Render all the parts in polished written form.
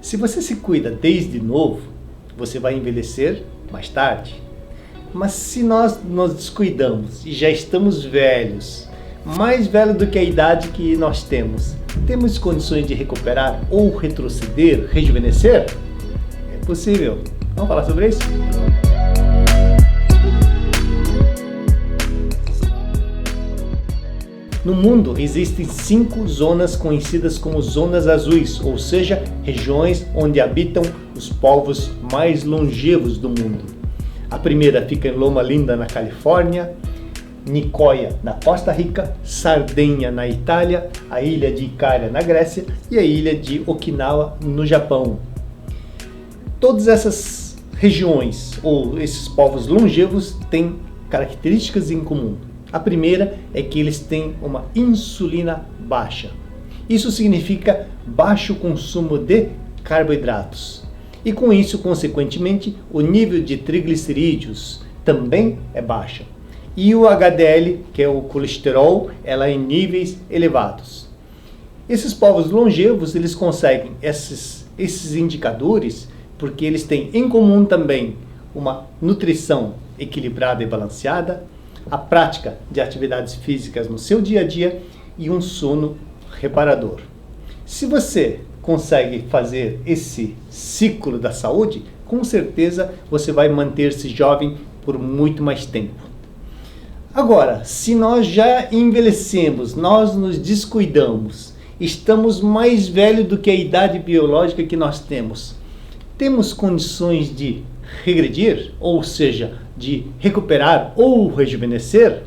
Se você se cuida desde novo, você vai envelhecer mais tarde. Mas se nós nos descuidamos e já estamos velhos, mais velho do que a idade que nós temos condições de recuperar ou retroceder, rejuvenescer? É possível. Vamos falar sobre isso? No mundo existem 5 zonas conhecidas como zonas azuis, ou seja, regiões onde habitam os povos mais longevos do mundo. A primeira fica em Loma Linda, na Califórnia, Nicoya, na Costa Rica, Sardenha, na Itália, a ilha de Icária, na Grécia e a ilha de Okinawa, no Japão. Todas essas regiões ou esses povos longevos têm características em comum. A primeira é que eles têm uma insulina baixa. Isso significa baixo consumo de carboidratos. E com isso, consequentemente, o nível de triglicerídeos também é baixo. E o HDL, que é o colesterol, ela é em níveis elevados. Esses povos longevos, eles conseguem esses indicadores porque eles têm em comum também uma nutrição equilibrada e balanceada, a prática de atividades físicas no seu dia a dia e um sono reparador. Se você consegue fazer esse ciclo da saúde, com certeza você vai manter-se jovem por muito mais tempo. Agora, se nós já envelhecemos, nós nos descuidamos, estamos mais velhos do que a idade biológica que nós temos condições de regredir, ou seja, de recuperar ou rejuvenescer?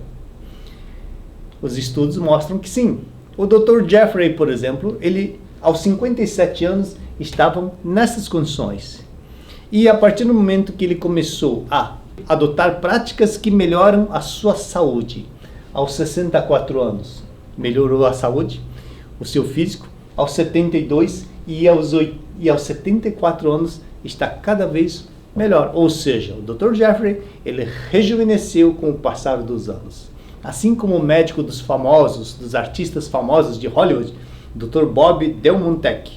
Os estudos mostram que sim. O Dr. Jeffrey, por exemplo, ele aos 57 anos estavam nessas condições. E a partir do momento que ele começou a adotar práticas que melhoram a sua saúde, aos 64 anos, melhorou a saúde, o seu físico, aos 72 e aos 74 anos está cada vez melhor. Ou seja, o Dr. Jeffrey, ele rejuvenesceu com o passar dos anos. Assim como o médico dos famosos, dos artistas famosos de Hollywood, Dr. Bob Delmontec,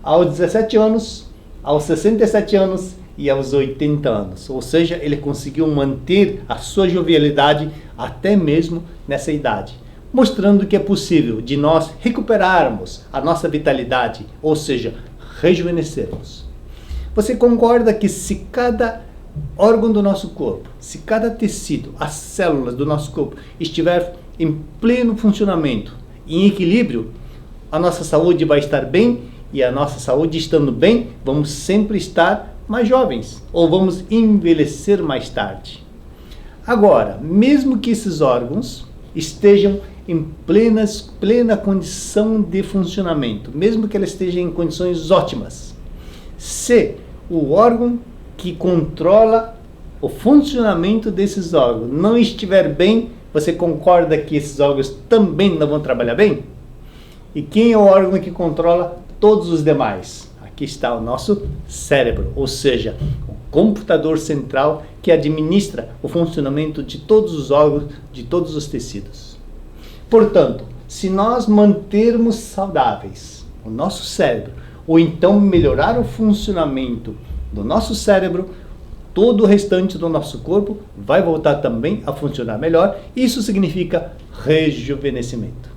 aos 17 anos, aos 67 anos e aos 80 anos. Ou seja, ele conseguiu manter a sua jovialidade até mesmo nessa idade, mostrando que é possível de nós recuperarmos a nossa vitalidade, ou seja, rejuvenescermos. Você concorda que se cada órgão do nosso corpo, se cada tecido, as células do nosso corpo estiver em pleno funcionamento, em equilíbrio, a nossa saúde vai estar bem, e a nossa saúde estando bem, vamos sempre estar mais jovens, ou vamos envelhecer mais tarde. Agora, mesmo que esses órgãos estejam em plena condição de funcionamento, mesmo que elas estejam em condições ótimas, se o órgão que controla o funcionamento desses órgãos não estiver bem, você concorda que esses órgãos também não vão trabalhar bem? E quem é o órgão que controla todos os demais? Aqui está o nosso cérebro, ou seja, o computador central que administra o funcionamento de todos os órgãos, de todos os tecidos. Portanto, se nós mantermos saudáveis o nosso cérebro, ou então melhorar o funcionamento do nosso cérebro, todo o restante do nosso corpo vai voltar também a funcionar melhor. Isso significa rejuvenescimento.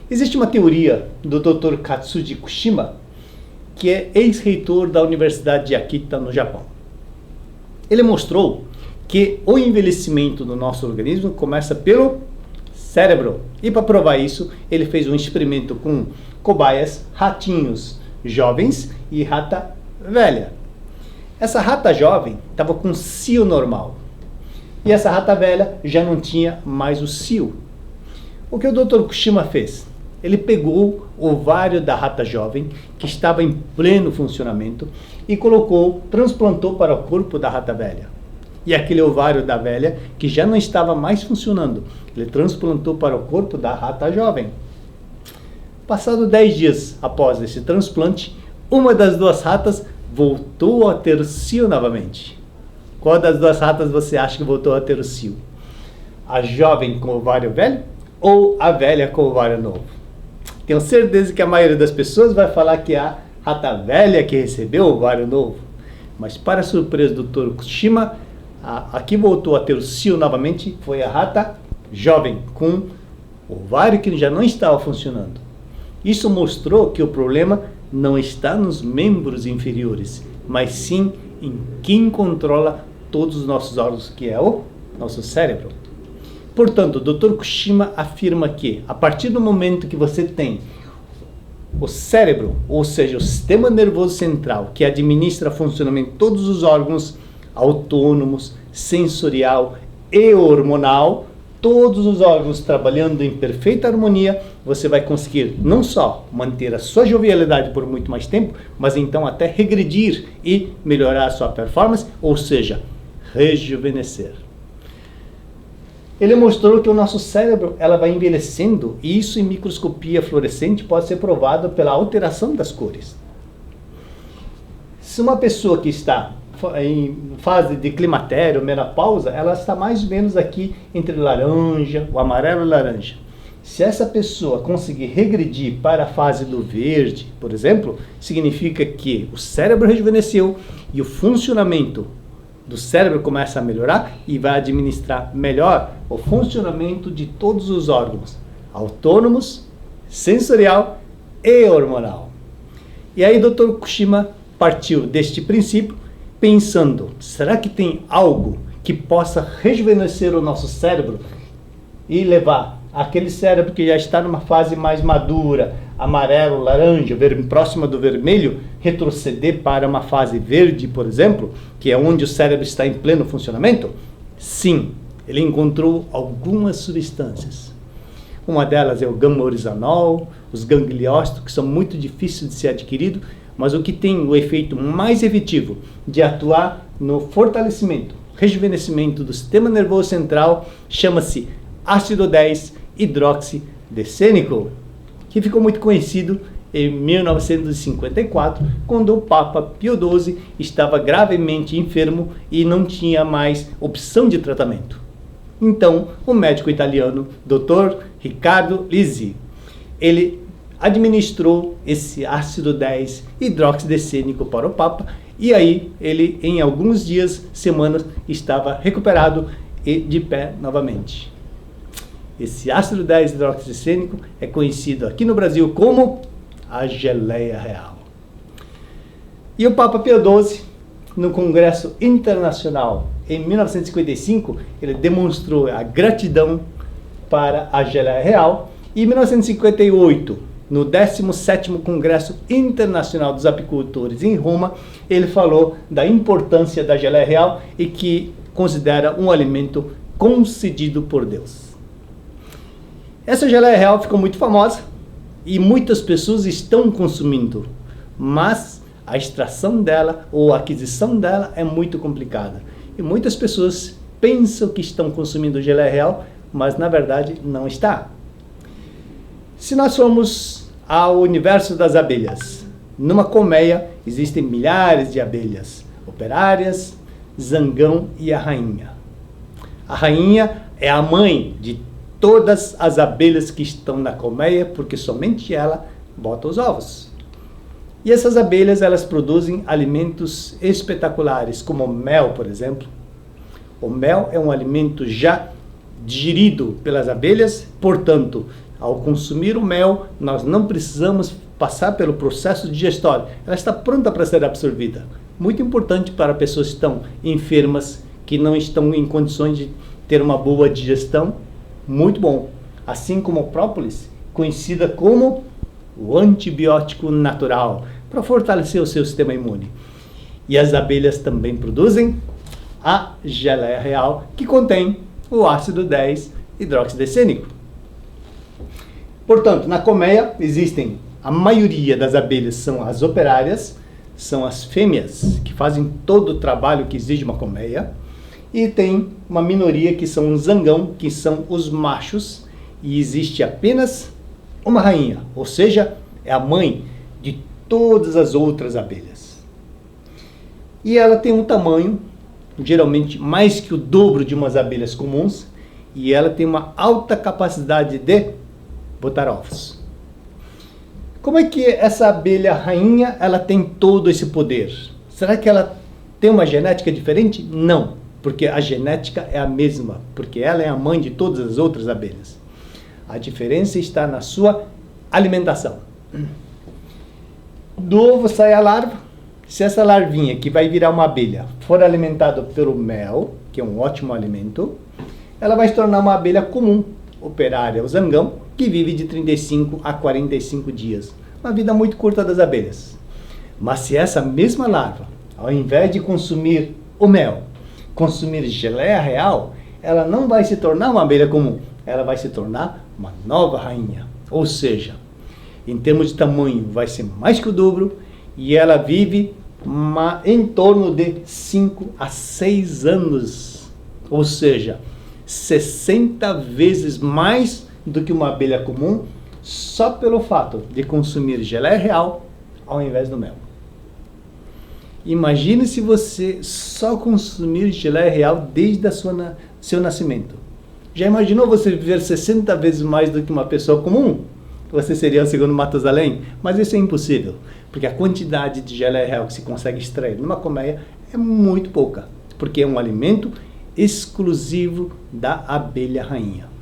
Existe uma teoria do Dr. Katsuji Kushima, que é ex-reitor da Universidade de Akita, no Japão. Ele mostrou que o envelhecimento do nosso organismo começa pelo cérebro. E para provar isso, ele fez um experimento com cobaias, ratinhos jovens e rata velha. Essa rata jovem estava com cio normal. E essa rata velha já não tinha mais o cio. O que o Dr. Kushima fez? Ele pegou o ovário da rata jovem, que estava em pleno funcionamento, e transplantou para o corpo da rata velha. E aquele ovário da velha, que já não estava mais funcionando, ele transplantou para o corpo da rata jovem. Passado 10 dias após esse transplante, uma das duas ratas voltou a ter o cio novamente. Qual das duas ratas você acha que voltou a ter o cio? A jovem com o ovário velho ou a velha com o ovário novo? Tenho certeza que a maioria das pessoas vai falar que é a rata velha que recebeu o ovário novo. Mas para a surpresa do Dr. Kushima, a que voltou a ter o cio novamente foi a rata jovem, com o ovário que já não estava funcionando. Isso mostrou que o problema não está nos membros inferiores, mas sim em quem controla todos os nossos órgãos, que é o nosso cérebro. Portanto, o Dr. Kushima afirma que, a partir do momento que você tem o cérebro, ou seja, o sistema nervoso central, que administra o funcionamento de todos os órgãos autônomos, sensorial e hormonal, todos os órgãos trabalhando em perfeita harmonia, você vai conseguir não só manter a sua jovialidade por muito mais tempo, mas então até regredir e melhorar a sua performance, ou seja, rejuvenescer. Ele mostrou que o nosso cérebro ela vai envelhecendo, e isso em microscopia fluorescente pode ser provado pela alteração das cores. Se uma pessoa que está em fase de climatério, menopausa, ela está mais ou menos aqui entre laranja, o amarelo e laranja. Se essa pessoa conseguir regredir para a fase do verde, por exemplo, significa que o cérebro rejuvenesceu e o funcionamento do cérebro começa a melhorar e vai administrar melhor o funcionamento de todos os órgãos autônomos, sensorial e hormonal. E aí Dr. Kushima partiu deste princípio pensando, será que tem algo que possa rejuvenescer o nosso cérebro e levar aquele cérebro que já está numa fase mais madura, amarelo, laranja, próxima do vermelho, retroceder para uma fase verde, por exemplo, que é onde o cérebro está em pleno funcionamento? Sim, ele encontrou algumas substâncias. Uma delas é o gama-orizanol, os gangliócitos, que são muito difíceis de ser adquiridos, mas o que tem o efeito mais efetivo de atuar no fortalecimento, rejuvenescimento do sistema nervoso central, chama-se ácido 10-hidroxidecênico, que ficou muito conhecido em 1954, quando o Papa Pio XII estava gravemente enfermo e não tinha mais opção de tratamento. Então, o médico italiano, Dr. Riccardo Lisi, ele administrou esse ácido 10-hidroxidecênico para o Papa, e aí ele, em alguns dias, semanas, estava recuperado e de pé novamente. Esse ácido 10-hidroxidecênico é conhecido aqui no Brasil como a geleia real. E o Papa Pio XII, no Congresso Internacional, em 1955, ele demonstrou a gratidão para a geleia real, e em 1958, no 17º Congresso Internacional dos Apicultores em Roma, ele falou da importância da geleia real e que considera um alimento concedido por Deus. Essa geleia real ficou muito famosa e muitas pessoas estão consumindo, mas a extração dela ou a aquisição dela é muito complicada. E muitas pessoas pensam que estão consumindo geleia real, mas na verdade não está. Se nós formos ao universo das abelhas, numa colmeia existem milhares de abelhas operárias, zangão e a rainha. A rainha é a mãe de todas as abelhas que estão na colmeia, porque somente ela bota os ovos. E essas abelhas, elas produzem alimentos espetaculares, como mel, por exemplo. O mel é um alimento já digerido pelas abelhas, portanto, ao consumir o mel, nós não precisamos passar pelo processo digestório. Ela está pronta para ser absorvida. Muito importante para pessoas que estão enfermas, que não estão em condições de ter uma boa digestão. Muito bom. Assim como o própolis, conhecida como o antibiótico natural, para fortalecer o seu sistema imune. E as abelhas também produzem a geleia real, que contém o ácido 10-hidroxidecênico. Portanto, na colmeia existem, a maioria das abelhas são as operárias, são as fêmeas que fazem todo o trabalho que exige uma colmeia, e tem uma minoria que são os zangão, que são os machos, e existe apenas uma rainha, ou seja, é a mãe de todas as outras abelhas. E ela tem um tamanho, geralmente mais que o dobro de umas abelhas comuns, e ela tem uma alta capacidade de botar ovos. Como é que essa abelha rainha ela tem todo esse poder? Será que ela tem uma genética diferente? Não, porque a genética é a mesma, porque ela é a mãe de todas as outras abelhas. A diferença está na sua alimentação. Do ovo sai a larva. Se essa larvinha que vai virar uma abelha for alimentada pelo mel, que é um ótimo alimento, ela vai se tornar uma abelha comum, operária, o zangão, que vive de 35 a 45 dias. Uma vida muito curta das abelhas. Mas se essa mesma larva, ao invés de consumir o mel, consumir geleia real, ela não vai se tornar uma abelha comum, ela vai se tornar uma nova rainha. Ou seja, em termos de tamanho, vai ser mais que o dobro, e ela vive em torno de 5 a 6 anos. Ou seja, 60 vezes mais do que uma abelha comum, só pelo fato de consumir geleia real ao invés do mel. Imagine se você só consumir geleia real desde seu nascimento. Já imaginou você viver 60 vezes mais do que uma pessoa comum? Você seria o segundo Matusalém? Mas isso é impossível, porque a quantidade de geleia real que se consegue extrair numa colmeia é muito pouca, porque é um alimento exclusivo da abelha rainha.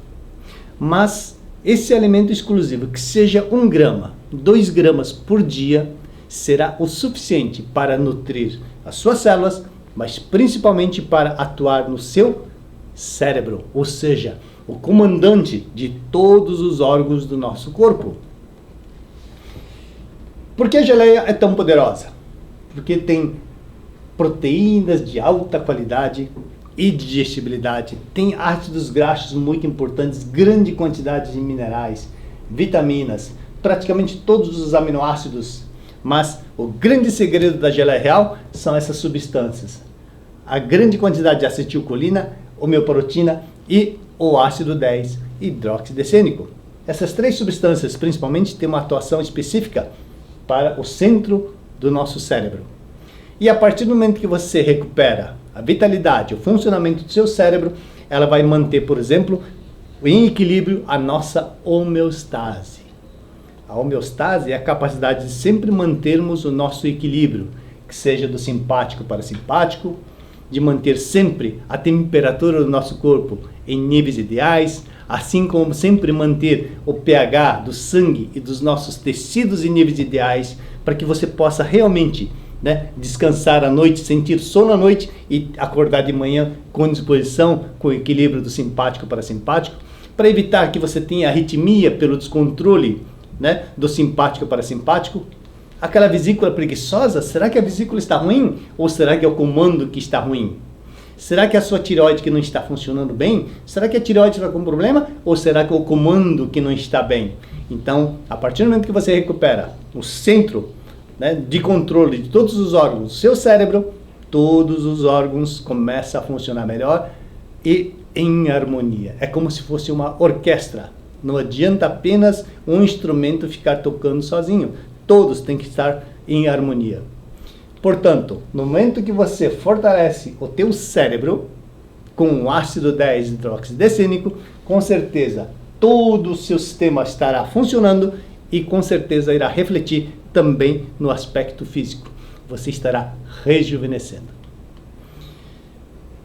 Mas esse alimento exclusivo, que seja 1 grama, 2 gramas por dia, será o suficiente para nutrir as suas células, mas principalmente para atuar no seu cérebro, ou seja, o comandante de todos os órgãos do nosso corpo. Por que a geleia é tão poderosa? Porque tem proteínas de alta qualidade e digestibilidade, tem ácidos graxos muito importantes, grande quantidade de minerais, vitaminas, praticamente todos os aminoácidos. Mas o grande segredo da geleia real são essas substâncias. A grande quantidade de acetilcolina, homeoproteína e o ácido 10 hidroxidecênico. Essas 3 substâncias principalmente têm uma atuação específica para o centro do nosso cérebro. E a partir do momento que você recupera a vitalidade, o funcionamento do seu cérebro, ela vai manter, por exemplo, em equilíbrio a nossa homeostase. A homeostase é a capacidade de sempre mantermos o nosso equilíbrio, que seja do simpático para simpático, de manter sempre a temperatura do nosso corpo em níveis ideais, assim como sempre manter o pH do sangue e dos nossos tecidos em níveis ideais, para que você possa realmente descansar à noite, sentir sono à noite e acordar de manhã com disposição, com o equilíbrio do simpático para simpático, para evitar que você tenha arritmia pelo descontrole do simpático para simpático. Aquela vesícula preguiçosa, será que a vesícula está ruim? Ou será que é o comando que está ruim? Será que é a sua tireoide que não está funcionando bem? Será que a tireoide está com problema? Ou será que é o comando que não está bem? Então, a partir do momento que você recupera o centro de controle de todos os órgãos do seu cérebro, todos os órgãos começam a funcionar melhor e em harmonia. É como se fosse uma orquestra. Não adianta apenas um instrumento ficar tocando sozinho. Todos têm que estar em harmonia. Portanto, no momento que você fortalece o teu cérebro com o ácido 10 hidroxidecênico, com certeza todo o seu sistema estará funcionando e com certeza irá refletir também no aspecto físico. Você estará rejuvenescendo.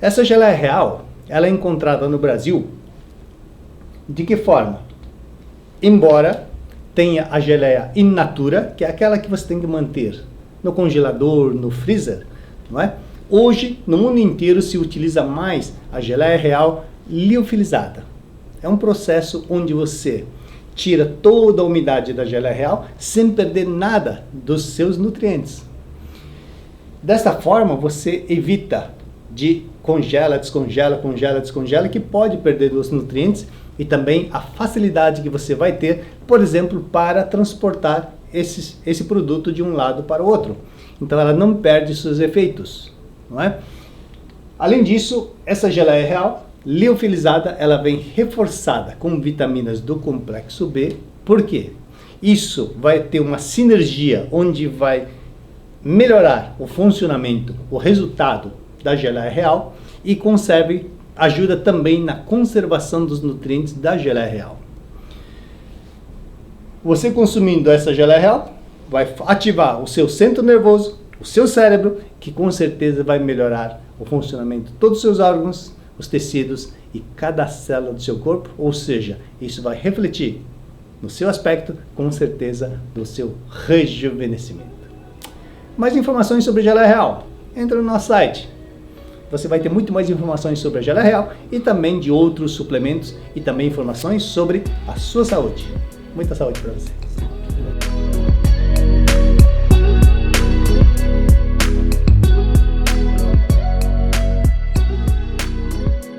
Essa geleia real, ela é encontrada no Brasil. De que forma? Embora tenha a geleia in natura, que é aquela que você tem que manter no congelador, no freezer, não é? Hoje, no mundo inteiro, se utiliza mais a geleia real liofilizada. É um processo onde você tira toda a umidade da geleia real sem perder nada dos seus nutrientes. Desta forma, você evita de congela, descongela, que pode perder os nutrientes e também a facilidade que você vai ter, por exemplo, para transportar esse produto de um lado para o outro. Então ela não perde seus efeitos, não é? Além disso, essa geleia real liofilizada, ela vem reforçada com vitaminas do complexo B. Por quê? Isso vai ter uma sinergia onde vai melhorar o funcionamento, o resultado da geleia real e ajuda também na conservação dos nutrientes da geleia real. Você consumindo essa geleia real vai ativar o seu centro nervoso, o seu cérebro, que com certeza vai melhorar o funcionamento de todos os seus órgãos, os tecidos e cada célula do seu corpo, ou seja, isso vai refletir no seu aspecto, com certeza, do seu rejuvenescimento. Mais informações sobre a geleia real, entra no nosso site. Você vai ter muito mais informações sobre a geleia real e também de outros suplementos e também informações sobre a sua saúde. Muita saúde para você!